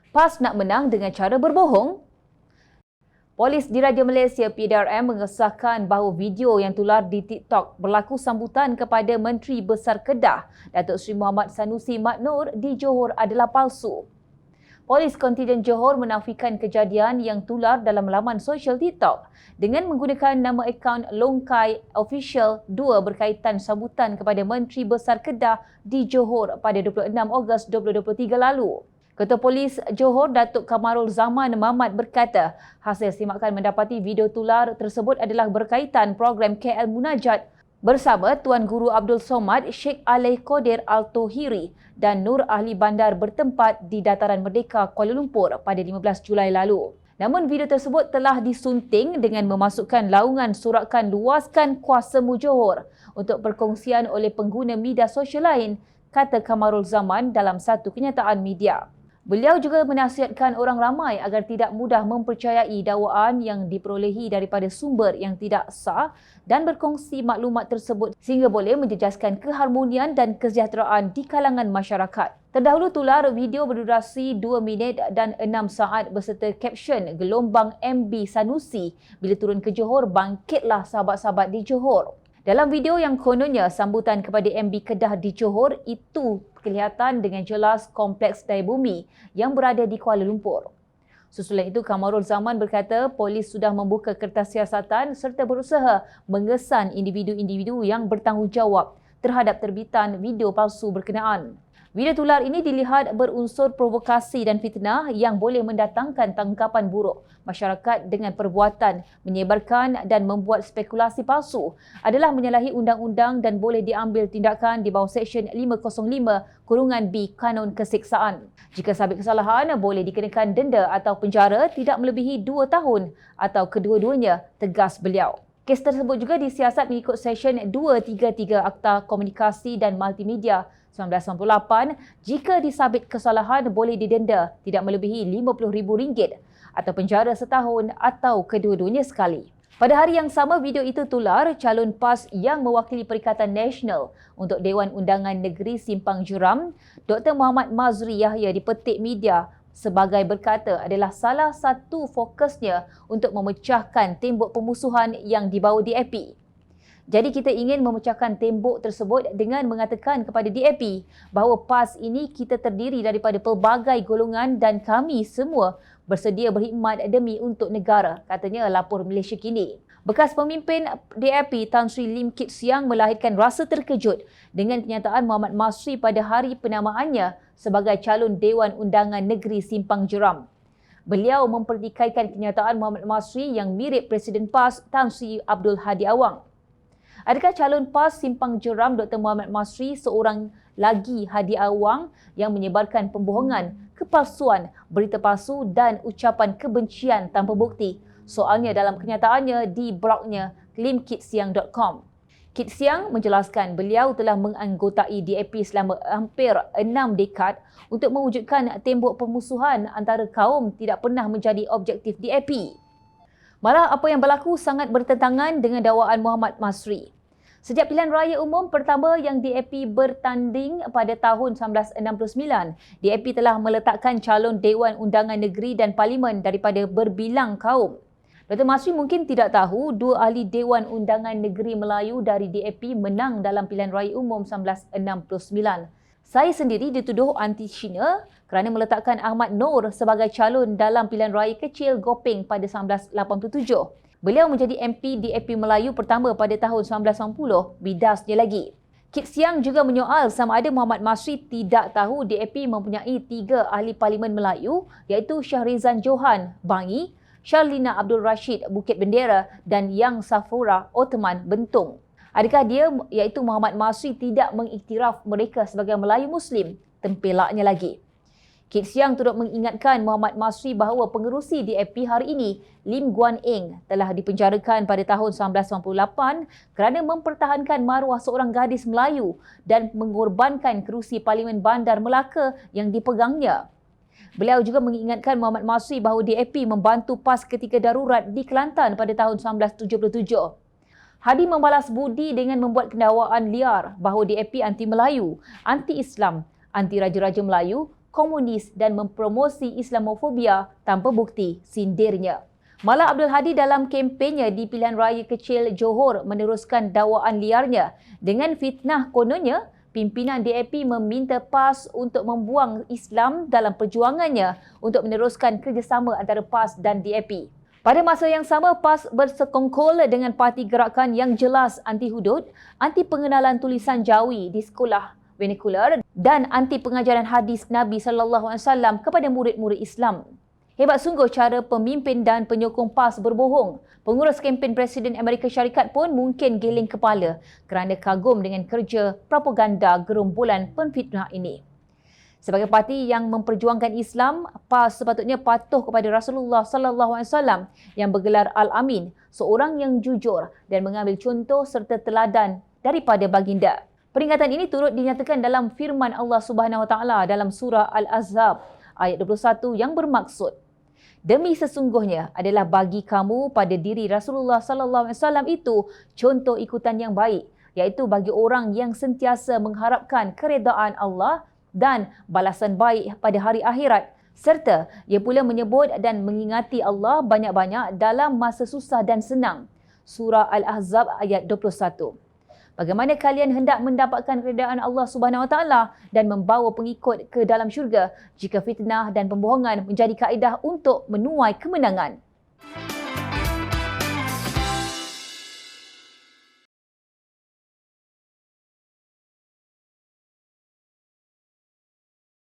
PAS nak menang dengan cara berbohong? Polis Diraja Malaysia PDRM mengesahkan bahawa video yang tular di TikTok berlaku sambutan kepada Menteri Besar Kedah, Datuk Seri Mohamad Sanusi Mat Noor di Johor adalah palsu. Polis Kontingen Johor menafikan kejadian yang tular dalam laman sosial TikTok dengan menggunakan nama akaun Longkai Official 2 berkaitan sambutan kepada Menteri Besar Kedah di Johor pada 26 Ogos 2023 lalu. Ketua Polis Johor Datuk Kamarul Zaman Mamat berkata, hasil simakan mendapati video tular tersebut adalah berkaitan program KL Munajat bersama Tuan Guru Abdul Somad, Sheikh Alaih Qadir Al-Tohiri dan Nur Ahli Bandar bertempat di Dataran Merdeka Kuala Lumpur pada 15 Julai lalu. Namun video tersebut telah disunting dengan memasukkan laungan surakan luaskan kuasamu Johor untuk perkongsian oleh pengguna media sosial lain, kata Kamarul Zaman dalam satu kenyataan media. Beliau juga menasihatkan orang ramai agar tidak mudah mempercayai dakwaan yang diperolehi daripada sumber yang tidak sah dan berkongsi maklumat tersebut sehingga boleh menjejaskan keharmonian dan kesejahteraan di kalangan masyarakat. Terdahulu tular video berdurasi 2 minit dan 6 saat berserta kaption gelombang MB Sanusi bila turun ke Johor, bangkitlah sahabat-sahabat di Johor. Dalam video yang kononnya sambutan kepada MB Kedah di Johor itu kelihatan dengan jelas kompleks daya bumi yang berada di Kuala Lumpur. Susulan itu, Kamarul Zaman berkata polis sudah membuka kertas siasatan serta berusaha mengesan individu-individu yang bertanggungjawab terhadap terbitan video palsu berkenaan. Video tular ini dilihat berunsur provokasi dan fitnah yang boleh mendatangkan tanggapan buruk. Masyarakat dengan perbuatan menyebarkan dan membuat spekulasi palsu adalah menyalahi undang-undang dan boleh diambil tindakan di bawah Seksyen 505(B) Kanun Keseksaan. Jika sabit kesalahan, boleh dikenakan denda atau penjara tidak melebihi 2 tahun atau kedua-duanya, tegas beliau. Kes tersebut juga disiasat mengikut Seksyen 233 Akta Komunikasi dan Multimedia 1998, jika disabit kesalahan boleh didenda tidak melebihi RM50,000 atau penjara setahun atau kedua-duanya sekali. Pada hari yang sama video itu tular, calon PAS yang mewakili Perikatan Nasional untuk Dewan Undangan Negeri Simpang Juram, Dr. Muhammad Mazri Yahya dipetik media sebagai berkata adalah salah satu fokusnya untuk memecahkan tembok pemusuhan yang dibawa DAP. Jadi kita ingin memecahkan tembok tersebut dengan mengatakan kepada DAP bahawa PAS ini kita terdiri daripada pelbagai golongan dan kami semua bersedia berkhidmat demi untuk negara, katanya lapor Malaysia Kini. Bekas pemimpin DAP Tan Sri Lim Kit Siang melahirkan rasa terkejut dengan kenyataan Muhammad Masri pada hari penamaannya sebagai calon Dewan Undangan Negeri Simpang Jeram. Beliau mempertikaikan kenyataan Muhammad Masri yang mirip Presiden PAS Tan Sri Abdul Hadi Awang. Adakah calon PAS Simpang Jeram Dr. Muhammad Masri seorang lagi Hadi Awang yang menyebarkan pembohongan, kepalsuan, berita palsu dan ucapan kebencian tanpa bukti? Soalnya dalam kenyataannya di blognya limkitsiang.com. Kit Siang menjelaskan beliau telah menganggotai DAP selama hampir 6 dekad untuk mewujudkan tembok permusuhan antara kaum tidak pernah menjadi objektif DAP. Malah apa yang berlaku sangat bertentangan dengan dakwaan Muhammad Masri. Sejak pilihan raya umum pertama yang DAP bertanding pada tahun 1969, DAP telah meletakkan calon Dewan Undangan Negeri dan Parlimen daripada berbilang kaum. Dr. Masri mungkin tidak tahu, 2 ahli Dewan Undangan Negeri Melayu dari DAP menang dalam pilihan raya umum 1969. Saya sendiri dituduh anti-Cina kerana meletakkan Ahmad Noor sebagai calon dalam pilihan raya kecil Gopeng pada 1987. Beliau menjadi MP DAP Melayu pertama pada tahun 1990, bidasnya lagi. Kit Siang juga menyoal sama ada Muhammad Masri tidak tahu DAP mempunyai 3 ahli Parlimen Melayu iaitu Syahrizan Johan, Bangi, Sharlina Abdul Rashid, Bukit Bendera dan Yang Safura Ottoman, Bentung. Adakah dia iaitu Muhammad Masri tidak mengiktiraf mereka sebagai Melayu Muslim? Tempelaknya lagi. Kit Siang turut mengingatkan Muhammad Masri bahawa pengerusi DAP hari ini, Lim Guan Eng, telah dipenjarakan pada tahun 1998 kerana mempertahankan maruah seorang gadis Melayu dan mengorbankan kerusi Parlimen Bandar Melaka yang dipegangnya. Beliau juga mengingatkan Muhammad Masri bahawa DAP membantu PAS ketika darurat di Kelantan pada tahun 1977. Hadi membalas budi dengan membuat kendakwaan liar bahawa DAP anti-Melayu, anti-Islam, anti Raja-Raja Melayu, komunis dan mempromosi Islamofobia tanpa bukti, sindirnya. Mala Abdul Hadi dalam kempennya di pilihan raya kecil Johor meneruskan dakwaan liarnya dengan fitnah kononnya pimpinan DAP meminta PAS untuk membuang Islam dalam perjuangannya untuk meneruskan kerjasama antara PAS dan DAP. Pada masa yang sama, PAS bersekongkol dengan parti gerakan yang jelas anti hudud, anti pengenalan tulisan Jawi di sekolah vernacular dan anti pengajaran hadis Nabi SAW kepada murid-murid Islam. Hebat sungguh cara pemimpin dan penyokong PAS berbohong. Pengurus kempen Presiden Amerika Syarikat pun mungkin geleng kepala kerana kagum dengan kerja propaganda gerombolan penfitnah ini. Sebagai parti yang memperjuangkan Islam, PAS sepatutnya patuh kepada Rasulullah SAW yang bergelar Al-Amin, seorang yang jujur dan mengambil contoh serta teladan daripada baginda. Peringatan ini turut dinyatakan dalam firman Allah Subhanahu Wa Taala dalam surah Al-Ahzab ayat 21 yang bermaksud, demi sesungguhnya adalah bagi kamu pada diri Rasulullah SAW itu contoh ikutan yang baik, iaitu bagi orang yang sentiasa mengharapkan keredaan Allah dan balasan baik pada hari akhirat, serta ia pula menyebut dan mengingati Allah banyak-banyak dalam masa susah dan senang. Surah Al-Ahzab ayat 21. Bagaimana kalian hendak mendapatkan keredaan Allah Subhanahu Wa Taala dan membawa pengikut ke dalam syurga jika fitnah dan pembohongan menjadi kaedah untuk menuai kemenangan?